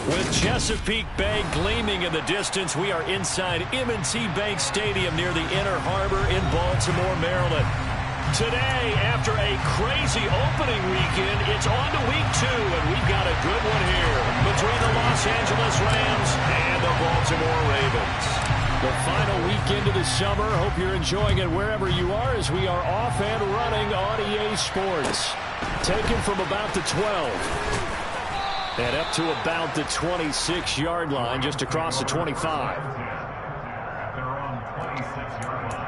With Chesapeake Bay gleaming in the distance, we are inside M&T Bank Stadium near the Inner Harbor in Baltimore, Maryland. Today, after a crazy opening weekend, it's on to week 2, and we've got a good one here between the Los Angeles Rams and the Baltimore Ravens. The final weekend of the summer. Hope you're enjoying it wherever you are as we are off and running on EA Sports. Taken from about the 12. And up to about the 26-yard line, just across the 25. They're on 26-yard line.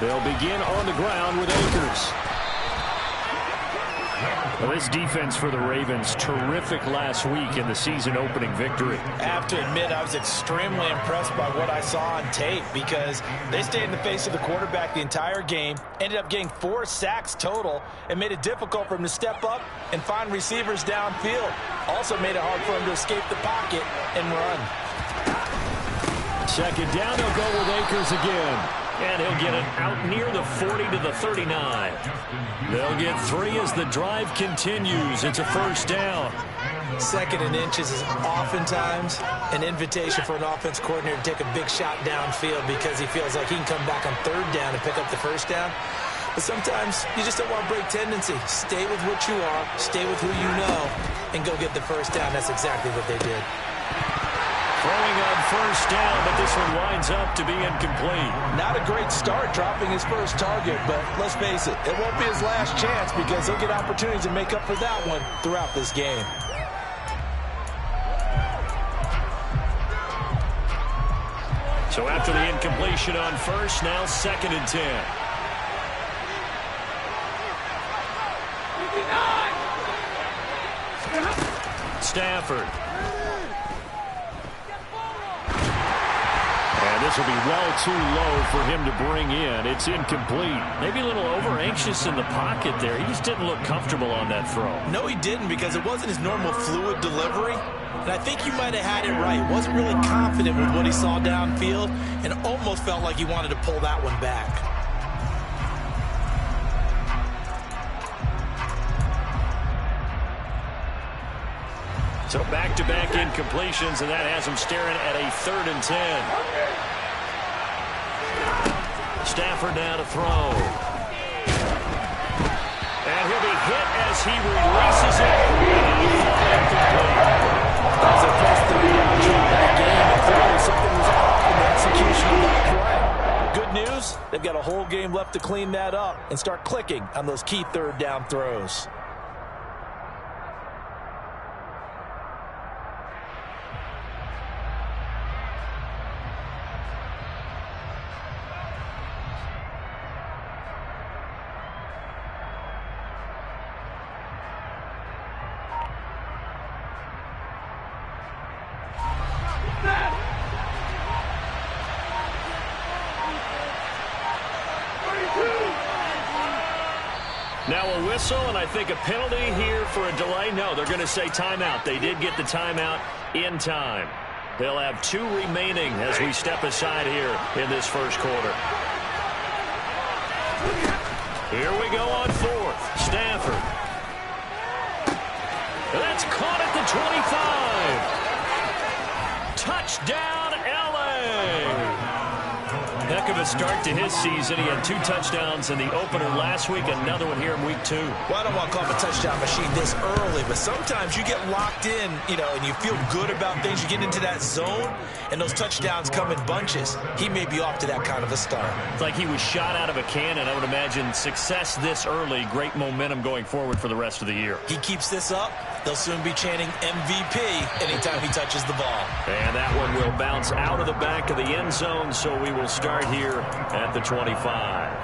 They'll begin on the ground with Akers. Well, this defense for the Ravens, terrific last week in the season-opening victory. I have to admit, I was extremely impressed by what I saw on tape because they stayed in the face of the quarterback the entire game, ended up getting 4 sacks total, and made it difficult for him to step up and find receivers downfield. Also made it hard for him to escape the pocket and run. Second down, they'll go with Akers again. And he'll get it out near the 40 to the 39. They'll get 3 as the drive continues. It's a first down. Second and inches is oftentimes an invitation for an offense coordinator to take a big shot downfield because he feels like he can come back on third down and pick up the first down. But sometimes you just don't want to break tendency. Stay with what you are, stay with who you know, and go get the first down. That's exactly what they did. Throwing on first down, but this one winds up to be incomplete. Not a great start dropping his first target, but let's face it, it won't be his last chance because he'll get opportunities to make up for that one throughout this game. So after the incompletion on first, now 2nd and 10. Stafford. This will be well too low for him to bring in. It's incomplete. Maybe a little over-anxious in the pocket there. He just didn't look comfortable on that throw. No, he didn't because it wasn't his normal fluid delivery. And I think you might have had it right. Wasn't really confident with what he saw downfield and almost felt like he wanted to pull that one back. So back-to-back incompletions, and that has him staring at a 3rd and 10. Stafford now to throw. And he'll be hit as he releases it. As a first down try of the game, and clearly something was off in the execution of that play. Good news, they've got a whole game left to clean that up and start clicking on those key third down throws. Now a whistle, and I think a penalty here for a delay. No, they're going to say timeout. They did get the timeout in time. They'll have 2 remaining as we step aside here in this first quarter. Here we go on 4th. Stafford. That's caught at the 25. Touchdown, L.A. Heck of a start to his season. He had 2 touchdowns in the opener last week, another one here in week 2. Well, I don't want to call him a touchdown machine this early, but sometimes you get locked in, and you feel good about things. You get into that zone, and those touchdowns come in bunches. He may be off to that kind of a start. It's like he was shot out of a cannon. I would imagine success this early, great momentum going forward for the rest of the year. He keeps this up, they'll soon be chanting MVP anytime he touches the ball. And that one will bounce out of the back of the end zone, so we will start here at the 25.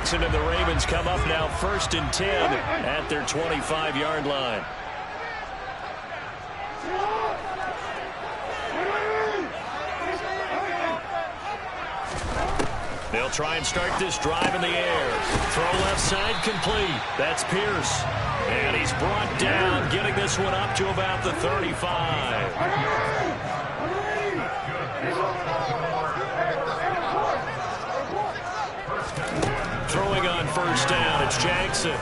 Jackson and the Ravens come up now 1st and 10 at their 25-yard line. They'll try and start this drive in the air. Throw left side complete. That's Pierce. And he's brought down, getting this one up to about the 35. Throwing on 1st down, it's Jackson.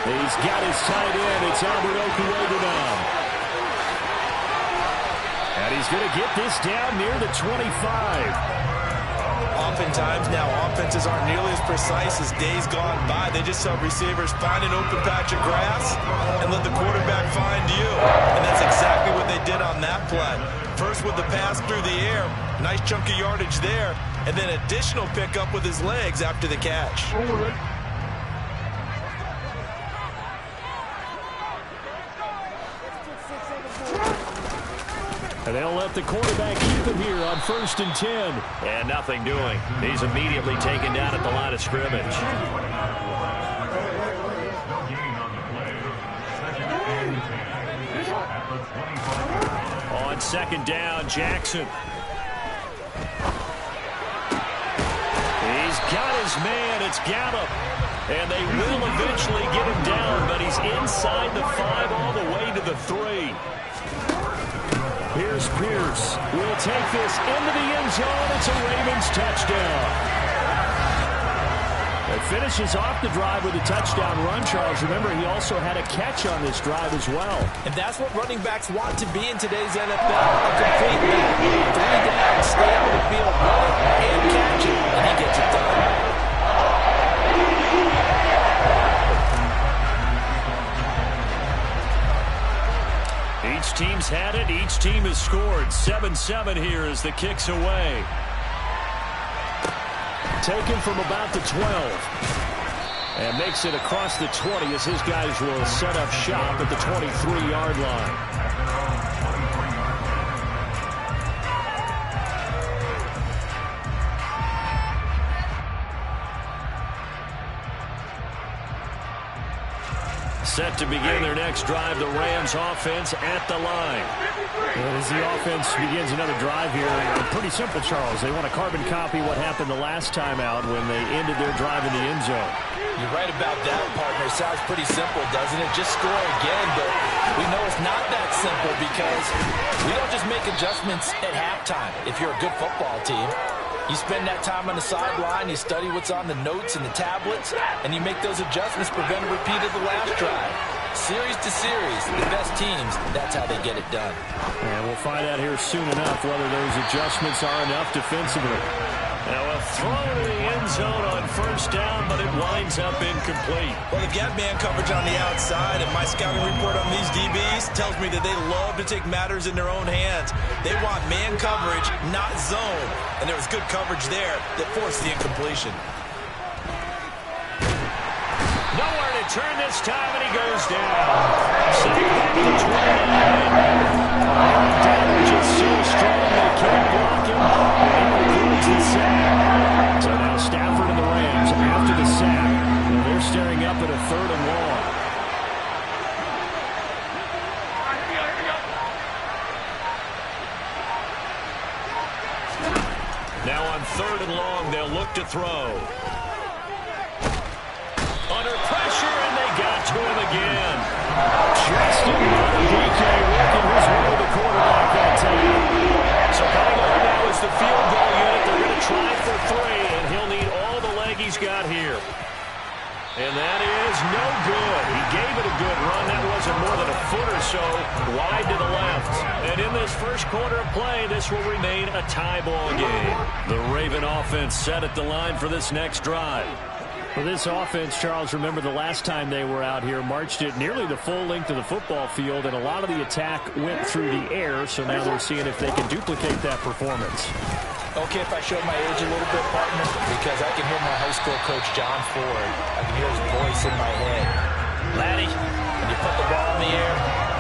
He's got his tight end. It's Albert Okwuegbunam now. And he's going to get this down near the 25. Oftentimes now, offenses aren't nearly as precise as days gone by. They just have receivers find an open patch of grass and let the quarterback find you. And that's exactly what they did on that play. First with the pass through the air, nice chunk of yardage there, and then additional pickup with his legs after the catch. And they'll let the quarterback keep it here on 1st and 10. And nothing doing. He's immediately taken down at the line of scrimmage. On 2nd down, Jackson. He's got his man. It's Gallup. And they will eventually get him down, but he's inside the 5 all the way to the 3. Here's Pierce. Will take this into the end zone. It's a Ravens touchdown. It finishes off the drive with a touchdown run, Charles. Remember, he also had a catch on this drive as well. And that's what running backs want to be in today's NFL. A complete back. 3 down, stay on the field, run it, and catch it. And he gets it done. Each team's had it. Each team has scored. 7-7 here as the kick's away. Taken from about the 12. And makes it across the 20 as his guys will set up shop at the 23-yard line. Set to begin their next drive, the Rams offense at the line. And as the offense begins another drive here, pretty simple, Charles. They want to carbon copy what happened the last time out when they ended their drive in the end zone. You're right about that, partner. Sounds pretty simple, doesn't it? Just score again, but we know it's not that simple because we don't just make adjustments at halftime if you're a good football team. You spend that time on the sideline, you study what's on the notes and the tablets, and you make those adjustments, prevent a repeat of the last drive. Series to series, the best teams, that's how they get it done. And we'll find out here soon enough whether those adjustments are enough defensively. Now a throw to the end zone on 1st down, but it winds up incomplete. Well, they've got man coverage on the outside, and my scouting report on these DBs tells me that they love to take matters in their own hands. They want man coverage, not zone. And there was good coverage there that forced the incompletion. Nowhere to turn this time, and he goes down. Sacked back to 29. Damage is so strong they can't block him. And he records the sack. So now Stafford and the Rams after the sack. And they're staring up at a 3rd and long. Now on 3rd and long, they'll look to throw. Under pressure, and they got to him again. Justin Madubuike working his way to the quarterback that time. So coming on now is the field goal unit. They're going to try for 3, and he'll need all the leg he's got here. And that is no good. He gave it a good run. That wasn't more than a foot or so wide to the left. And in this first quarter of play, this will remain a tie ball game. The Raven offense set at the line for this next drive. For this offense, Charles, remember the last time they were out here, marched it nearly the full length of the football field, and a lot of the attack went through the air, so now they're seeing if they can duplicate that performance. Okay, if I show my age a little bit, partner, because I can hear my high school coach, John Ford. I can hear his voice in my head. Laddie, when you put the ball in the air,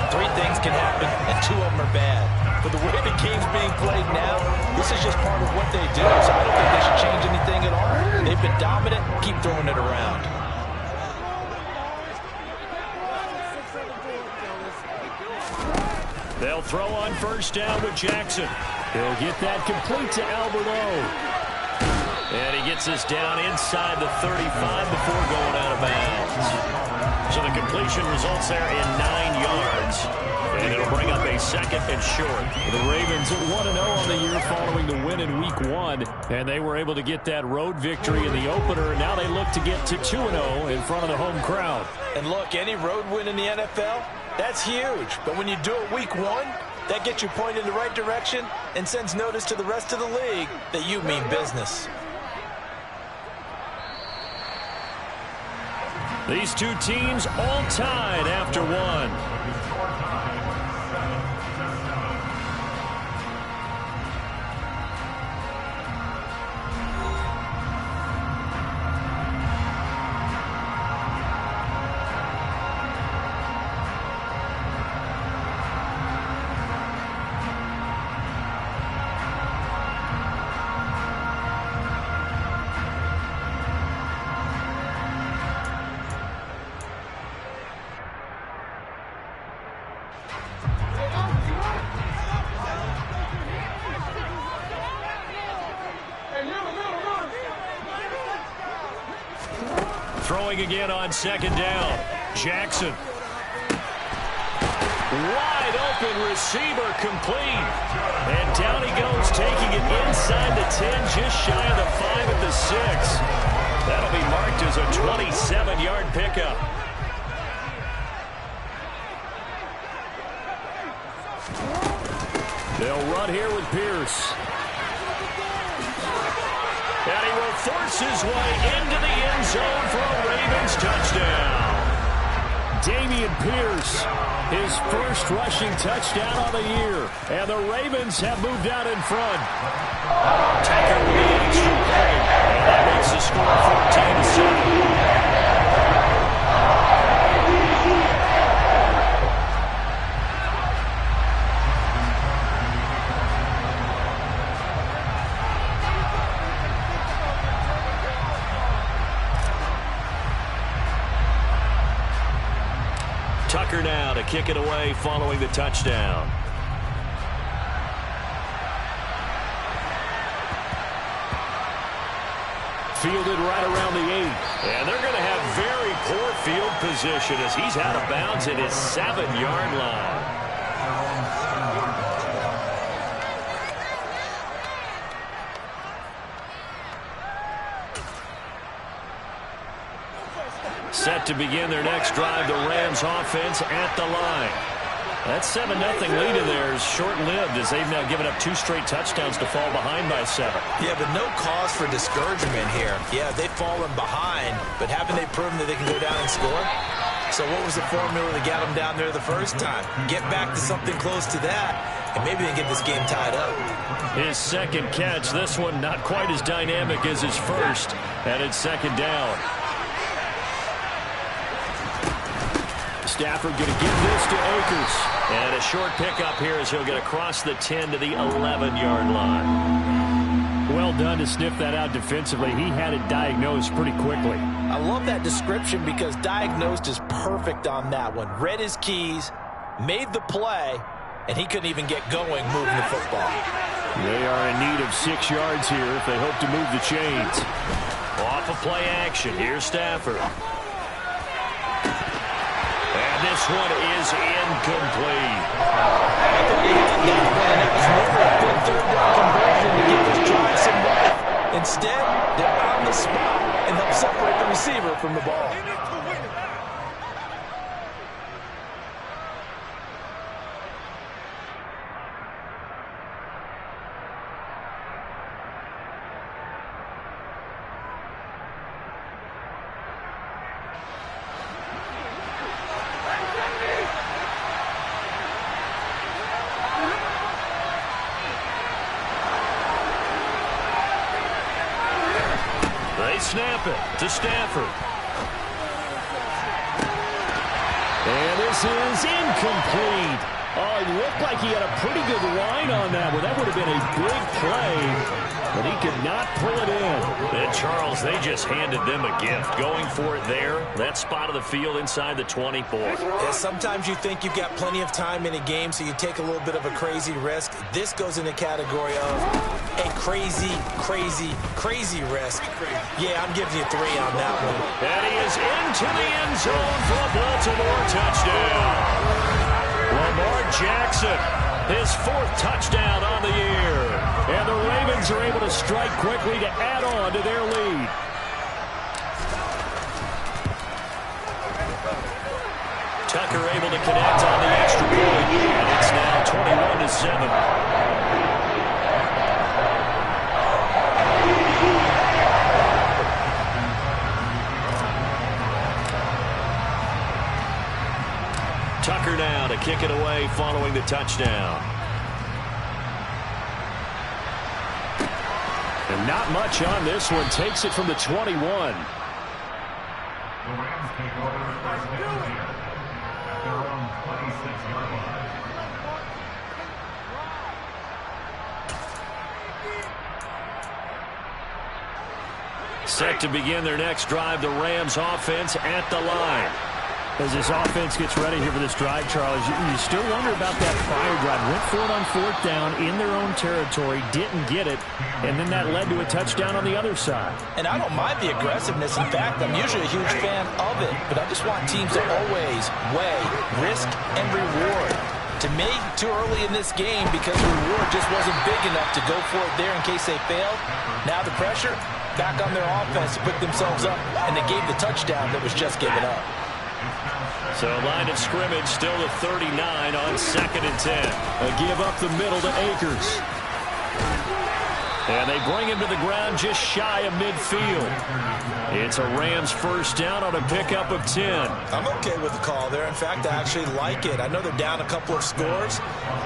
3 things can happen, and 2 of them are bad. But the way the game's being played now, this is just part of what they do. So I don't think they should change anything at all. They've been dominant. Keep throwing it around. They'll throw on first down with Jackson. He'll get that complete to Albert O. And he gets us down inside the 35 before going out of bounds. So the completion results there in 9 yards. And it'll bring up a second and short. The Ravens at 1-0 on the year following the win in Week 1. And they were able to get that road victory in the opener. Now they look to get to 2-0 in front of the home crowd. And look, any road win in the NFL, that's huge. But when you do it Week 1, that gets you pointed in the right direction and sends notice to the rest of the league that you mean business. These two teams all tied after one. Throwing again on second down. Jackson. Wide open receiver complete. And down he goes, taking it inside the 10, just shy of the 5 at the 6. That'll be marked as a 27-yard pickup. They'll run here with Pierce. And he will force his way into the end zone for a Ravens touchdown. Dameon Pierce, his first rushing touchdown of the year. And the Ravens have moved out in front. Tucker with the extra point. And that makes the score 14-7. Tucker now to kick it away following the touchdown. Fielded right around the 8. And they're going to have very poor field position as he's out of bounds at his 7-yard line. Set to begin their next drive, the Rams offense at the line. That 7-0 lead in there is short-lived as they've now given up 2 straight touchdowns to fall behind by 7. Yeah, but no cause for discouragement here. Yeah, they've fallen behind, but haven't they proven that they can go down and score? So what was the formula that got them down there the first time? Get back to something close to that, and maybe they can get this game tied up. His second catch, this one not quite as dynamic as his first, and it's second down. Stafford going to give this to Akers. And a short pickup here as he'll get across the 10 to the 11-yard line. Well done to sniff that out defensively. He had it diagnosed pretty quickly. I love that description because diagnosed is perfect on that one. Read his keys, made the play, and he couldn't even get going moving the football. They are in need of 6 yards here if they hope to move the chains. Off of play action. Here's Stafford. This one is incomplete. I thought he had that one, and it was never a good third down conversion to give this drive some life. Instead, they're on the spot and help separate the receiver from the ball. Snap it to Stafford. And this is incomplete. Oh, it looked like he had a pretty good line on that one. That would have been a big play, but he could not pull it in. And Charles, they just handed them a gift. Going for it there, that spot of the field inside the 20. Yeah, sometimes you think you've got plenty of time in a game, so you take a little bit of a crazy risk. This goes in the category of a crazy, crazy, crazy risk. Yeah, I'm giving you 3 on that one. And he is into the end zone for a Baltimore touchdown. Lamar Jackson, his 4th touchdown on the year. And the Ravens are able to strike quickly to add on to their lead. Tucker able to connect on the extra point. And it's now 21-7. Tucker now to kick it away following the touchdown. And not much on this one. Takes it from the 21. The Rams take over first down here at their own 26-yard line. Set to begin their next drive, the Rams offense at the line. As this offense gets ready here for this drive, Charles, you still wonder about that prior drive. Went for it on 4th down in their own territory, didn't get it, and then that led to a touchdown on the other side. And I don't mind the aggressiveness. In fact, I'm usually a huge fan of it, but I just want teams to always weigh risk and reward. To me, too early in this game because the reward just wasn't big enough to go for it there in case they failed. Now the pressure back on their offense to pick themselves up, and they gave the touchdown that was just given up. So line of scrimmage still to 39 on 2nd and 10. A give up the middle to Akers. And they bring him to the ground just shy of midfield. It's a Rams first down on a pickup of 10. I'm okay with the call there. In fact, I actually like it. I know they're down a couple of scores,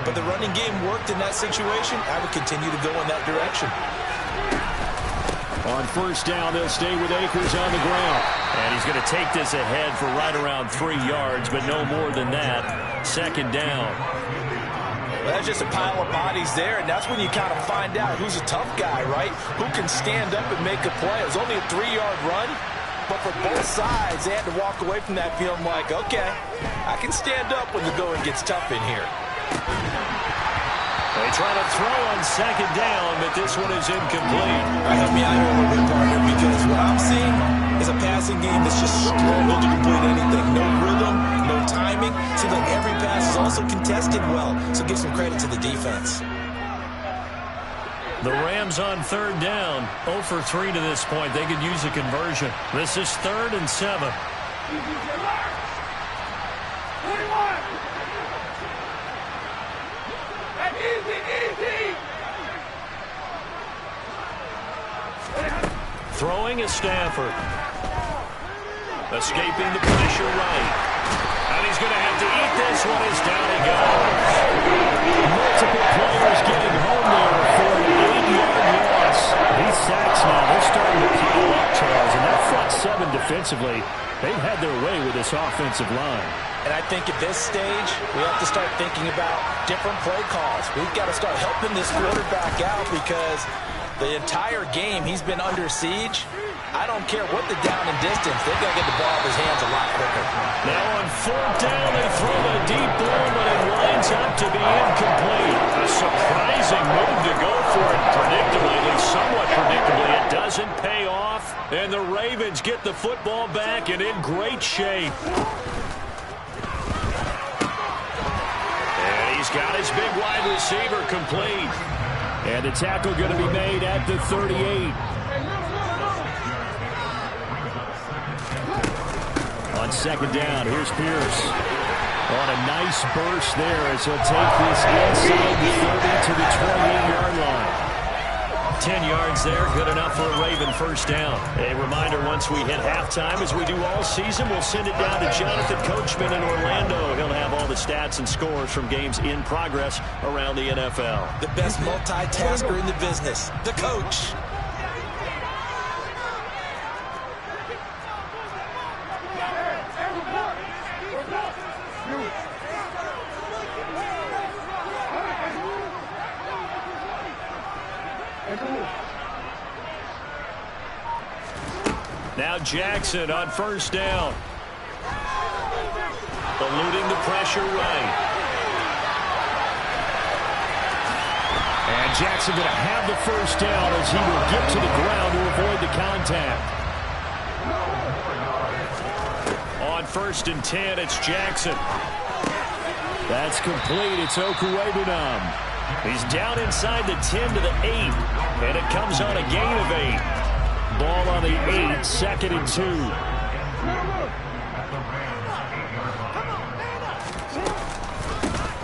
but the running game worked in that situation. I would continue to go in that direction. On first down, they'll stay with Akers on the ground. And he's going to take this ahead for right around 3 yards, but no more than that. 2nd down. Well, that's just a pile of bodies there, and that's when you kind of find out who's a tough guy, right? Who can stand up and make a play. It was only a 3-yard run, but for both sides, they had to walk away from that feeling like, okay, I can stand up when the going gets tough in here. They try to throw on 2nd down, but this one is incomplete. Help me out here a little bit, partner, because what I'm seeing is a passing game that's just struggled to complete anything. No rhythm, no timing. Seems like every pass is also contested well, so give some credit to the defense. The Rams on 3rd down, 0 for 3 to this point. They could use a conversion. This is 3rd and 7. Throwing is Stafford. Escaping the pressure right. And he's going to have to eat this one as down he goes. Multiple players getting home there for an 8-yard loss. These sacks now, they're starting to pile up, Charles. And that front 7 defensively, they've had their way with this offensive line. And I think at this stage, we have to start thinking about different play calls. We've got to start helping this quarterback out because the entire game he's been under siege. I don't care what the down and distance. They've got to get the ball in his hands a lot quicker. Now on 4th down, they throw a deep ball, but it lines up to be incomplete. A surprising move to go for it predictably, at least somewhat predictably. It doesn't pay off, and the Ravens get the football back and in great shape. And he's got his big wide receiver complete. And the tackle going to be made at the 38. On 2nd down, here's Pierce. On a nice burst there as he'll take this inside the 30 to the 28-yard line. 10 yards there, good enough for a Raven first down. A reminder, once we hit halftime, as we do all season, we'll send it down to Jonathan Coachman in Orlando. He'll have all the stats and scores from games in progress around the NFL. The best multitasker in the business, the coach. Jackson on first down. Eluding the pressure right. And Jackson going to have the first down as he will get to the ground to avoid the contact. On 1st and 10, it's Jackson. That's complete. It's Okuwebunam. He's down inside the 10 to the 8. And it comes on a gain of 8. Ball on the 8, 2nd and 2.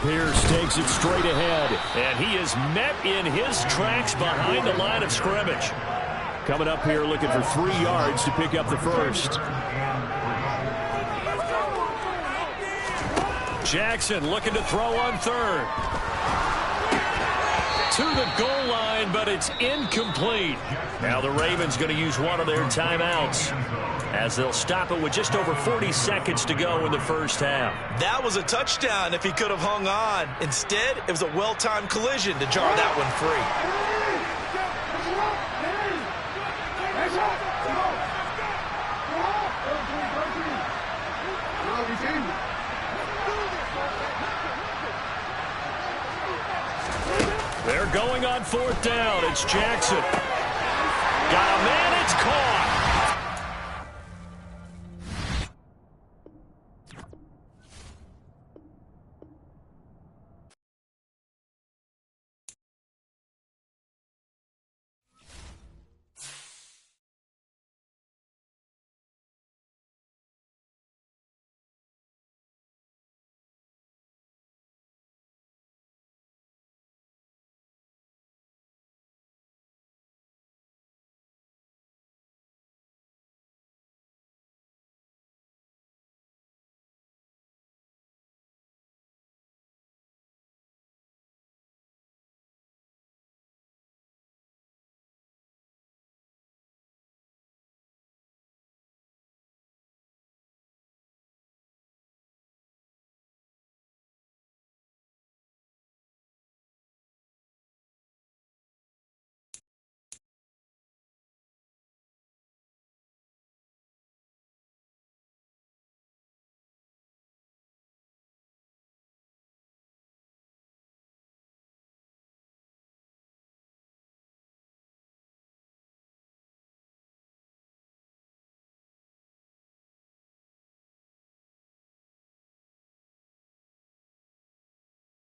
Pierce takes it straight ahead. And he is met in his tracks behind the line of scrimmage. Coming up here looking for 3 yards to pick up the first. Jackson looking to throw on 3rd. To the goal line, but it's incomplete. Now the Ravens going to use one of their timeouts as they'll stop it with just over 40 seconds to go in the first half. That was a touchdown if he could have hung on. Instead, it was a well-timed collision to jar that one free. They're going on 4th down. It's Jackson. Got a man. It's caught.